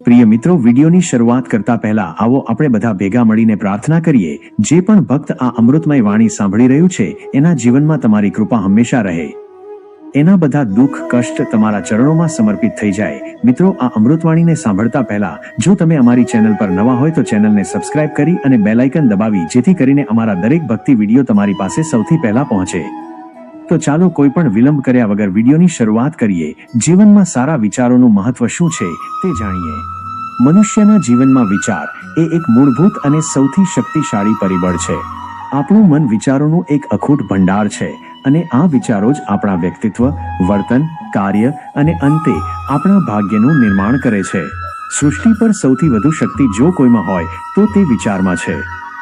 પ્રિય મિત્રો, વિડીયોની શરૂઆત કરતા પહેલા આવો આપણે બધા ભેગા મળીને પ્રાર્થના કરીએ। જે પણ ભક્ત આ અમૃતમય વાણી સાંભળી રહ્યું છે એના જીવનમાં તમારી કૃપા હંમેશા રહે, એના બધા દુઃખ કષ્ટ તમારા ચરણોમાં સમર્પિત થઈ જાય। મિત્રો, આ અમૃતવાણીને સાંભળતા પહેલા જો તમે અમારી ચેનલ પર નવા હોય તો ચેનલને સબસ્ક્રાઇબ કરી અને બેલ આઇકન દબાવી જેથી કરીને અમારા દરેક ભક્તિ વિડીયો તમારી પાસે સૌથી પહેલા પહોંચે। તો ચાલો કોઈ પણ વિલંબ કર્યા વગર વિડીયોની શરૂઆત કરીએ। જીવનમાં સારા વિચારોનું મહત્વ શું છે તે જાણીએ। મનુષ્યના જીવનમાં વિચાર એ એક મૂળભૂત અને સૌથી શક્તિશાળી પરિબળ છે। આપણું મન વિચારોનું એક અખૂટ ભંડાર છે અને આ વિચારો જ આપણા વ્યક્તિત્વ, વર્તન, કાર્ય અને અંતે આપણા ભાગ્યનું નિર્માણ કરે છે। સૃષ્ટિ પર સૌથી વધુ શક્તિ જો કોઈમાં હોય તો તે વિચારમાં છે।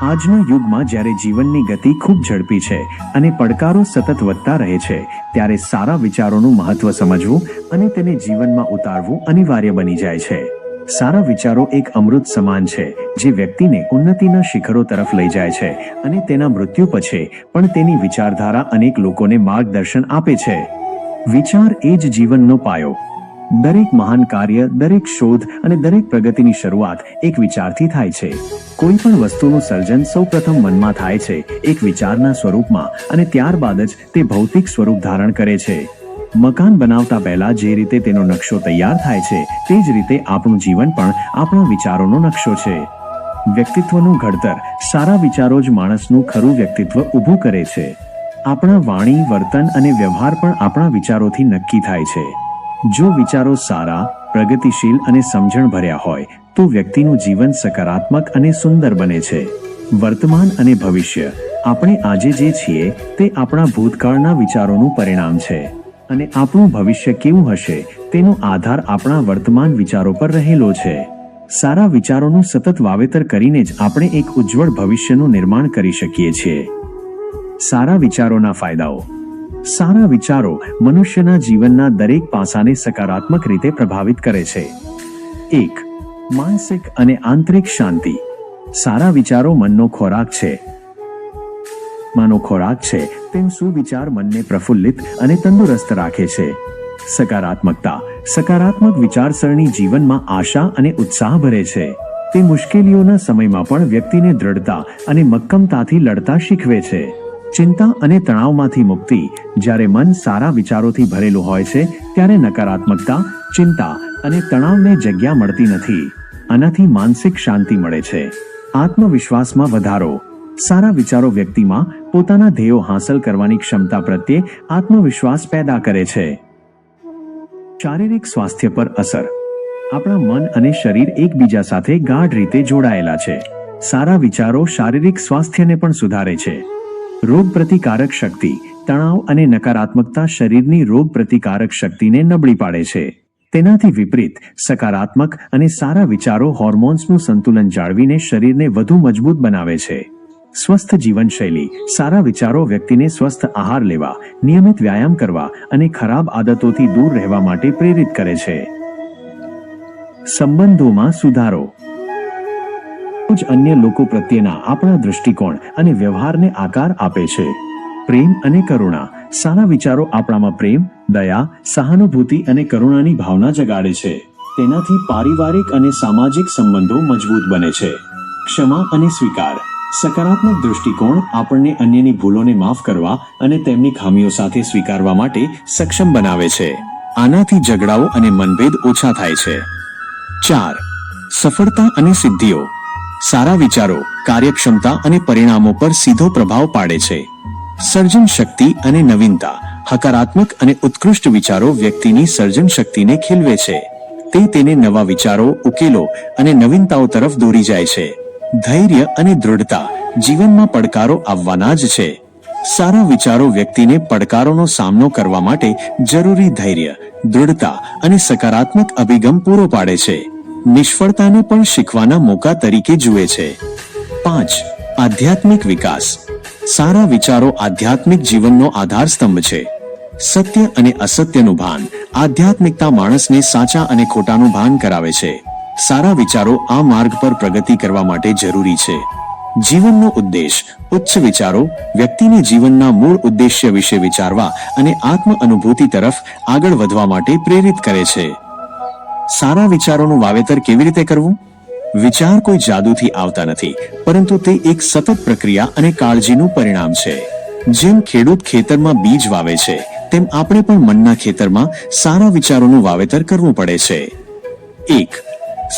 આજના યુગમાં જ્યારે જીવનની ગતિ ખૂબ ઝડપી છે અને પડકારો સતત વધતા રહે છે, ત્યારે સારા વિચારોનું મહત્વ સમજવું અને તેને જીવનમાં ઉતારવું અનિવાર્ય બની જાય છે। સારા વિચારો એક અમૃત સમાન છે જે વ્યક્તિને ઉન્નતિના શિખરો તરફ લઈ જાય છે અને તેના મૃત્યુ પછી પણ તેની વિચારધારા અનેક લોકોને માર્ગદર્શન આપે છે। વિચાર એ જ જીવનનો પાયો। દરેક મહાન કાર્ય, દરેક શોધ અને દરેક પ્રગતિની શરૂઆત એક વિચારથી થાય છે। કોઈ પણ વસ્તુનું સર્જન સૌપ્રથમ મનમાં થાય છે, એક વિચારના સ્વરૂપમાં, અને ત્યારબાદ જ તે ભૌતિક સ્વરૂપ ધારણ કરે છે। મકાન બનાવતા પહેલા જે રીતે તેનો નકશો તૈયાર થાય છે તે જ રીતે આપણું જીવન પણ આપણા વિચારોનો નકશો છે। વ્યક્તિત્વનું ઘડતર સારા વિચારો જ માણસનું ખરું વ્યક્તિત્વ ઊભું કરે છે। આપણા વાણી, વર્તન અને વ્યવહાર પણ આપણા વિચારોથી નક્કી થાય છે। જો વિચારો સારા, પ્રગતિશીલ અને સમજણ ભર્યા હોય તો વ્યક્તિનું જીવન સકારાત્મક અને સુંદર બને છે। વર્તમાન અને ભવિષ્ય, આપણે આજે જે છીએ તે આપણા ભૂતકાળના વિચારોનું પરિણામ છે અને આપણું ભવિષ્ય કેવું હશે તેનો આધાર આપણા વર્તમાન વિચારો પર રહેલો છે। સારા વિચારોનું સતત વાવેતર કરીને જ આપણે એક ઉજ્જવળ ભવિષ્યનું નિર્માણ કરી શકીએ છીએ। સારા વિચારોના ફાયદાઓ। સારા વિચારો મનુષ્યના જીવનના દરેક પાસાને સકારાત્મક રીતે પ્રભાવિત કરે છે। 1. માનસિક અને આંતરિક શાંતિ। સારા વિચારો મનનો ખોરાક છે। માનો ખોરાક છે તેમ સુવિચાર મનને પ્રફુલ્લિત અને તંદુરસ્ત રાખે છે। સકારાત્મકતા। સકારાત્મક વિચારસરણી જીવનમાં આશા અને ઉત્સાહ ભરે છે। તે મુશ્કેલીઓના સમયમાં પણ વ્યક્તિને દ્રઢતા અને મક્કમતાથી લડતા શીખવે છે। ચિંતા અને તણાવમાંથી મુક્તિ। જ્યારે મન સારા વિચારોથી ભરેલું હોય છે ત્યારે નકારાત્મકતા, ચિંતા અને તણાવને જગ્યા મળતી નથી। આનાથી માનસિક શાંતિ મળે છે। આત્મવિશ્વાસમાં વધારો। સારા વિચારો વ્યક્તિમાં પોતાના ધ્યેયો હાંસલ કરવાની ક્ષમતા પ્રત્યે આત્મવિશ્વાસ પેદા કરે છે। શારીરિક સ્વાસ્થ્ય પર અસર। આપણા મન અને શરીર એકબીજા સાથે ગાઢ રીતે જોડાયેલા છે। સારા વિચારો શારીરિક સ્વાસ્થ્યને પણ સુધારે છે। રોગ પ્રતિકારક શક્તિ। તણાવ અને નકારાત્મકતા શરીરની રોગ પ્રતિકારક શક્તિને નબળી પાડે છે। તેનાથી વિપરીત સકારાત્મક અને સારા વિચારો હોર્મોન્સનું સંતુલન જાળવીને શરીરને વધુ મજબૂત બનાવે છે। સ્વસ્થ જીવનશૈલી। સારા વિચારો વ્યક્તિને સ્વસ્થ આહાર લેવા, નિયમિત વ્યાયામ કરવા અને ખરાબ આદતોથી દૂર રહેવા માટે પ્રેરિત કરે છે। સંબંધોમાં સુધારો। જ અન્ય લોકો પ્રત્યેના આપણા દૃષ્ટિકોણ અને વ્યવહારને આકાર આપે છે। પ્રેમ અને કરુણા। સારા વિચારો આપણામાં પ્રેમ, દયા, સહાનુભૂતિ અને કરુણાની ભાવના જગાડે છે। તેનાથી પારિવારિક અને સામાજિક સંબંધો મજબૂત બને છે। ક્ષમા અને સ્વીકાર। સકારાત્મક દૃષ્ટિકોણ આપણને અન્યની ભૂલોને માફ કરવા અને તેમની ખામીઓ સાથે સ્વીકારવા માટે સક્ષમ બનાવે છે। આનાથી ઝઘડાઓ અને મનભેદ ઓછા થાય છે। 4. સફળતા અને સિદ્ધિઓ। સારા વિચારો કાર્યક્ષમતા અને પરિણામો પર સીધો પ્રભાવ પાડે છે। સર્જન શક્તિ અને નવીનતા। હકારાત્મક અને ઉત્કૃષ્ટ વિચારો વ્યક્તિની સર્જન શક્તિને ખીલવે છે। તે તેને નવા વિચારો, ઉકેલો અને નવીનતાઓ તરફ દોરી જાય છે। ધૈર્ય અને દૃઢતા। જીવનમાં પડકારો આવવાના જ છે। સારા વિચારો વ્યક્તિને પડકારોનો સામનો કરવા માટે જરૂરી ધૈર્ય, દૃઢતા અને સકારાત્મક અભિગમ પૂરો પાડે છે। નિષ્ફળતાને પણ શીખવાના મોકા તરીકે જુએ છે। 5. આધ્યાત્મિક વિકાસ। સારા વિચારો આધ્યાત્મિક જીવનનો આધાર સ્તંભ છે। સત્ય અને અસત્યનું ભાન। આધ્યાત્મિકતા માણસને સાચા અને ખોટાનું ભાન કરાવે છે। સારા વિચારો આ માર્ગ પર પ્રગતિ કરવા માટે જરૂરી છે। જીવનનો ઉદ્દેશ। ઉચ્ચ વિચારો વ્યક્તિને જીવનના મૂળ ઉદ્દેશ્ય વિશે વિચારવા અને આત્મ અનુભૂતિ તરફ આગળ વધવા માટે પ્રેરિત કરે છે। સારા વિચારોનું વાવેતર કેવી રીતે કરવું? વિચાર કોઈ જાદુથી આવતા નથી, પરંતુ તે એક સતત પ્રક્રિયા અને કાળજીનું પરિણામ છે. જેમ ખેડૂત ખેતરમાં બીજ વાવે છે, તેમ આપણે પણ મનના ખેતરમાં સારા વિચારોનું વાવેતર કરવું પડે છે. 1.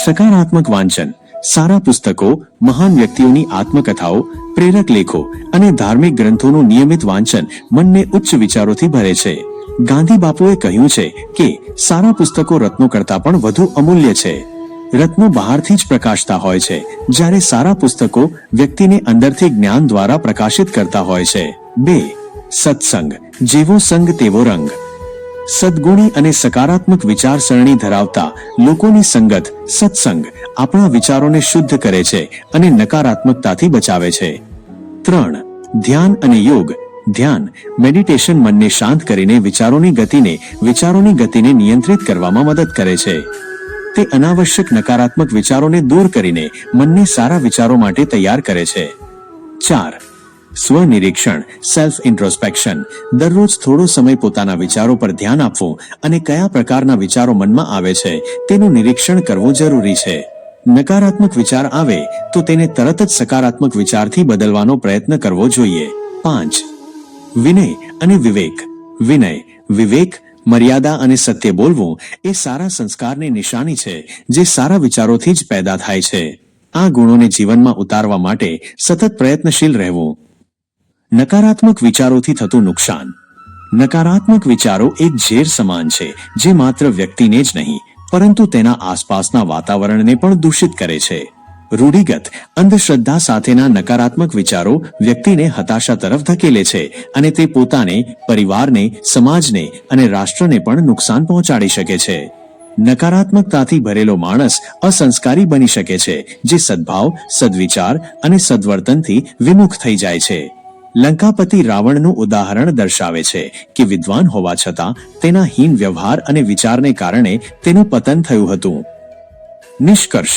સકારાત્મક વાંચન. સારા પુસ્તકો, મહાન વ્યક્તિઓની આત્મકથાઓ, પ્રેરક લેખો અને ધાર્મિક ગ્રંથોનું નિયમિત વાંચન મનને ઉચ્ચ વિચારોથી ભરે છે. ગાંધી બાપુએ કહ્યું છે કે સારા પુસ્તકો રત્નો કરતાં પણ વધુ અમૂલ્ય છે. રત્નો બહારથી જ પ્રકાશતા હોય છે, જ્યારે સારા પુસ્તકો વ્યક્તિને અંદરથી જ્ઞાન દ્વારા પ્રકાશિત કરતા હોય છે. 2. સત્સંગ. જેવો સંગ તેવો રંગ. સદગુણી અને સકારાત્મક વિચારસરણી ધરાવતા લોકોની સંગત, સત્સંગ, આપણા વિચારોને શુદ્ધ કરે છે અને નકારાત્મકતાથી બચાવે છે. 3. ધ્યાન અને યોગ. ધ્યાન, મેડિટેશન મનને શાંત કરીને વિચારોની ગતિને નિયંત્રિત કરવામાં મદદ કરે છે. તે અનાવશ્યક નકારાત્મક વિચારોને દૂર કરીને મનને સારા વિચારો માટે તૈયાર કરે છે. 4. સ્વનિરીક્ષણ, સેલ્ફ ઇન્ટ્રોસ્પેક્શન. દરરોજ થોડો સમય પોતાના વિચારો પર ધ્યાન આપવું અને કયા પ્રકારના વિચારો મનમાં આવે છે તેનું નિરીક્ષણ કરવું જરૂરી છે. નકારાત્મક વિચાર આવે તો તેને તરત જ સકારાત્મક વિચારથી બદલવાનો પ્રયત્ન કરવો જોઈએ. 5. વિનય અને વિવેક. વિનય, વિવેક, મર્યાદા અને સત્ય બોલવું એ સારા સંસ્કારની નિશાની છે, જે સારા વિચારોથી જ પેદા થાય છે. આ ગુણોને જીવનમાં ઉતારવા માટે સતત પ્રયત્નશીલ રહેવું. નકારાત્મક વિચારોથી થતું નુકસાન. નકારાત્મક વિચારો એક ઝેર સમાન છે, જે માત્ર વ્યક્તિને જ નહીં, પરંતુ તેના આસપાસના વાતાવરણને પણ દૂષિત કરે છે. રૂઢિગત, અંધશ્રદ્ધા સાથેના નકારાત્મક વિચારો વ્યક્તિને હતાશા તરફ ધકેલે છે અને તે પોતાને, પરિવારને, સમાજને અને રાષ્ટ્રને પણ નુકસાન પહોંચાડી શકે છે. નકારાત્મકતાથી ભરેલો માણસ અસંસ્કારી બની શકે છે, જે સદ્ભાવ, સદવિચાર અને સદવર્તનથી વિમુખ થઈ જાય છે. લંકાપતિ રાવણનું ઉદાહરણ દર્શાવે છે કે વિદ્વાન હોવા છતાં તેના હીન વ્યવહાર અને વિચારને કારણે તેનું પતન થયું હતું. નિષ્કર્ષ.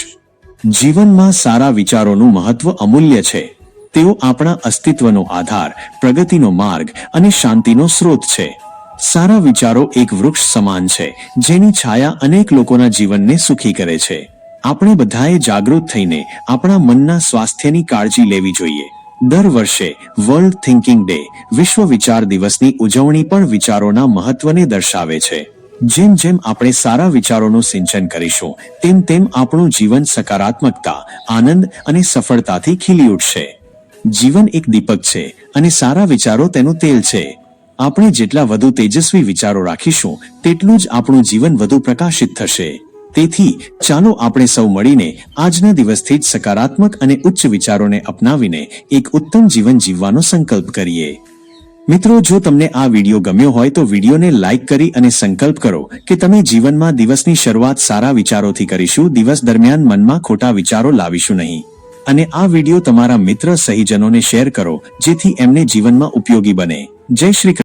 જીવનમાં સારા વિચારોનું મહત્વ અમૂલ્ય છે. તેઓ આપણા અસ્તિત્વનો આધાર, પ્રગતિનો માર્ગ અને શાંતિનો સ્રોત છે. સારા વિચારો એક વૃક્ષ સમાન છે, જેની છાયા અનેક લોકોના જીવનને સુખી કરે છે. આપણે બધાએ જાગૃત થઈને આપણા મનના સ્વાસ્થ્યની કાળજી લેવી જોઈએ. દર વર્ષે વર્લ્ડ થિંકિંગ ડે, વિશ્વ વિચાર દિવસની ઉજવણી પણ વિચારોના મહત્વને દર્શાવે છે. જેમ જેમ આપણે સારા વિચારોનું સિંચન કરીશું, તેમ તેમ આપણું જીવન સકારાત્મકતા, આનંદ અને સફળતાથી ખીલી ઉઠશે. જીવન એક દીપક છે અને સારા વિચારો તેનું તેલ છે. આપણે જેટલા વધુ તેજસ્વી વિચારો રાખીશું, તેટલું જ આપણું જીવન વધુ પ્રકાશિત થશે. તેથી ચાલો આપણે સૌ મળીને આજના દિવસથી જ સકારાત્મક અને ઉચ્ચ વિચારોને અપનાવીને એક ઉત્તમ જીવન જીવવાનો સંકલ્પ કરીએ. મિત્રો, જો તમને આ વિડીયો ગમ્યો હોય તો વિડીયોને લાઈક કરી અને સંકલ્પ કરો કે તમે જીવનમાં દિવસની શરૂઆત સારા વિચારોથી કરીશું. દિવસ દરમિયાન મનમાં ખોટા વિચારો લાવીશું નહીં. અને આ વિડીયો તમારા મિત્ર સહીજનોને શેર કરો, જેથી એમને જીવનમાં ઉપયોગી બને. જય શ્રી કૃષ્ણ.